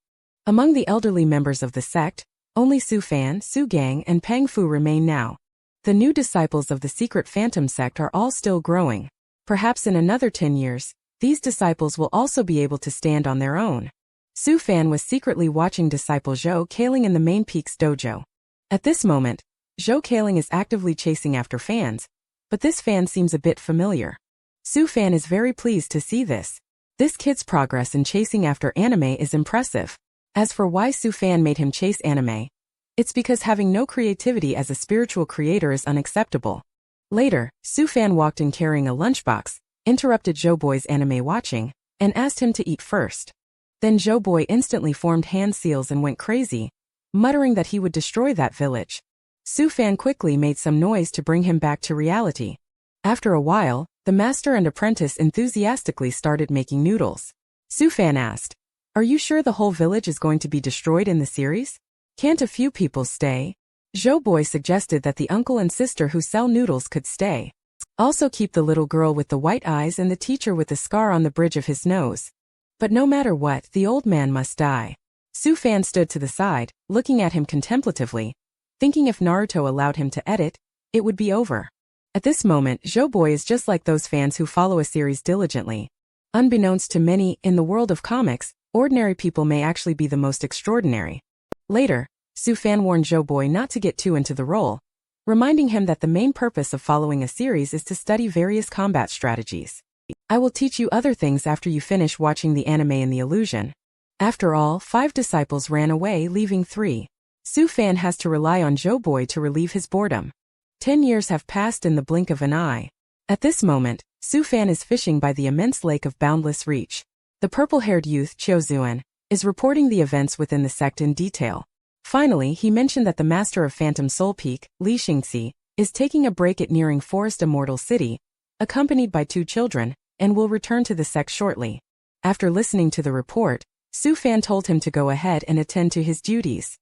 Among the elderly members of the sect, only Su Fan, Su Gang, and Pang Fu remain now. The new disciples of the Secret Phantom Sect are all still growing. Perhaps in another 10 years, these disciples will also be able to stand on their own. Su Fan was secretly watching disciple Zhou Kaling in the main peak's dojo. At this moment, Zhou Kaling is actively chasing after fans, but this fan seems a bit familiar. Su Fan is very pleased to see this. This kid's progress in chasing after anime is impressive. As for why Su Fan made him chase anime, it's because having no creativity as a spiritual creator is unacceptable. Later, Su Fan walked in carrying a lunchbox, interrupted Zhou Boy's anime watching, and asked him to eat first. Then Zhou Boy instantly formed hand seals and went crazy, muttering that he would destroy that village. Su Fan quickly made some noise to bring him back to reality. After a while, the master and apprentice enthusiastically started making noodles. Su Fan asked, "Are you sure the whole village is going to be destroyed in the series? Can't a few people stay?" Zhou Boy suggested that the uncle and sister who sell noodles could stay. Also keep the little girl with the white eyes and the teacher with the scar on the bridge of his nose. But no matter what, the old man must die. Su Fan stood to the side, looking at him contemplatively, thinking if Naruto allowed him to edit, it would be over. At this moment, Zhou Boy is just like those fans who follow a series diligently. Unbeknownst to many, in the world of comics, ordinary people may actually be the most extraordinary. Later, Su Fan warned Zhou Boy not to get too into the role, reminding him that the main purpose of following a series is to study various combat strategies. I will teach you other things after you finish watching the anime and the illusion. After all, 5 disciples ran away, leaving 3. Su Fan has to rely on Zhou Boy to relieve his boredom. 10 years have passed in the blink of an eye. At this moment, Su Fan is fishing by the immense lake of boundless reach. The purple-haired youth, Qiu Zuan, is reporting the events within the sect in detail. Finally, he mentioned that the master of Phantom Soul Peak, Li Xingxi, is taking a break at nearing Forest Immortal City, accompanied by 2 children, and will return to the sect shortly. After listening to the report, Su Fan told him to go ahead and attend to his duties.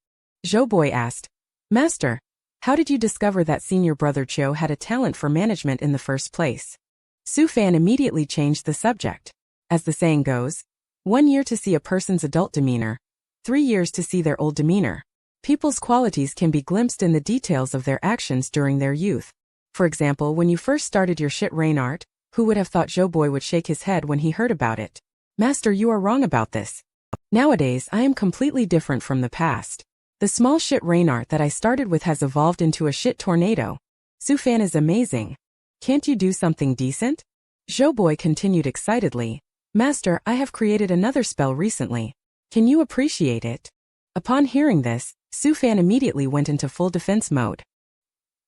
Zhou Boy asked, "Master, how did you discover that senior brother Qiu had a talent for management in the first place?" Su Fan immediately changed the subject. As the saying goes, 1 year to see a person's adult demeanor, 3 years to see their old demeanor. People's qualities can be glimpsed in the details of their actions during their youth. For example, when you first started your shit rain art, who would have thought Zhou Boy would shake his head when he heard about it? "Master, you are wrong about this. Nowadays, I am completely different from the past. The small shit rain art that I started with has evolved into a shit tornado. Su Fan is amazing. Can't you do something decent?" Zhou Boy continued excitedly, "Master, I have created another spell recently. Can you appreciate it?" Upon hearing this, Su Fan immediately went into full defense mode.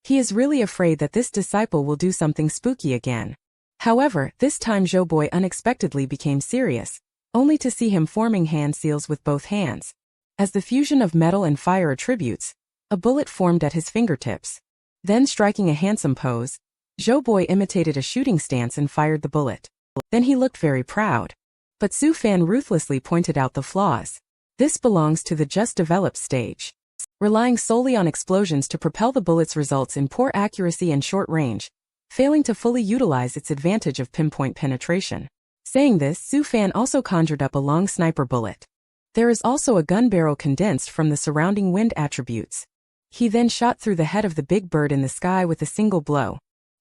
He is really afraid that this disciple will do something spooky again. However, this time Zhou Boy unexpectedly became serious, only to see him forming hand seals with both hands. As the fusion of metal and fire attributes, a bullet formed at his fingertips. Then striking a handsome pose, Zhou Boy imitated a shooting stance and fired the bullet. Then he looked very proud. But Su Fan ruthlessly pointed out the flaws. This belongs to the just developed stage. relying solely on explosions to propel the bullets results in poor accuracy and short range, failing to fully utilize its advantage of pinpoint penetration. Saying this, Su Fan also conjured up a long sniper bullet. There is also a gun barrel condensed from the surrounding wind attributes. He then shot through the head of the big bird in the sky with a single blow.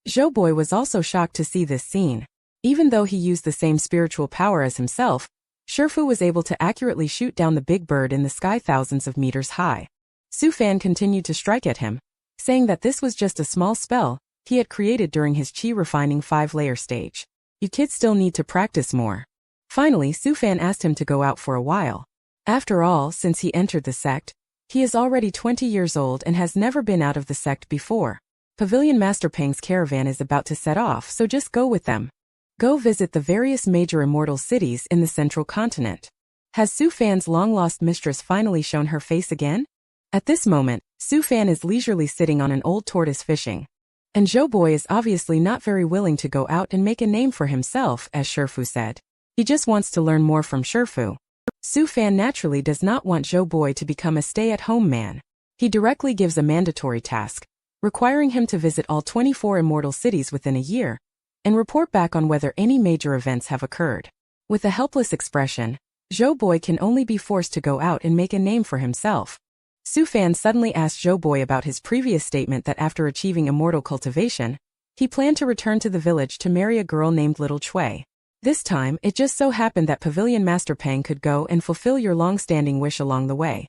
Zhou Boi was also shocked to see this scene. Even though he used the same spiritual power as himself, Shifu was able to accurately shoot down the big bird in the sky thousands of meters high. Su Fan continued to strike at him, saying that this was just a small spell he had created during his chi refining 5-layer stage. You kids still need to practice more. Finally, Su Fan asked him to go out for a while. After all, since he entered the sect, he is already 20 years old and has never been out of the sect before. Pavilion Master Peng's caravan is about to set off, so just go with them. Go visit the various major immortal cities in the central continent. Has Su Fan's long-lost mistress finally shown her face again? At this moment, Su Fan is leisurely sitting on an old tortoise fishing. And Zhou Boi is obviously not very willing to go out and make a name for himself, as Shifu said. He just wants to learn more from Shifu. Su Fan naturally does not want Zhou Boi to become a stay-at-home man. He directly gives a mandatory task, requiring him to visit all 24 immortal cities within a year, and report back on whether any major events have occurred. With a helpless expression, Zhou Boi can only be forced to go out and make a name for himself. Su Fan suddenly asked Zhou Boi about his previous statement that after achieving immortal cultivation, he planned to return to the village to marry a girl named Little Chui. This time, it just so happened that Pavilion Master Peng could go and fulfill your long-standing wish along the way.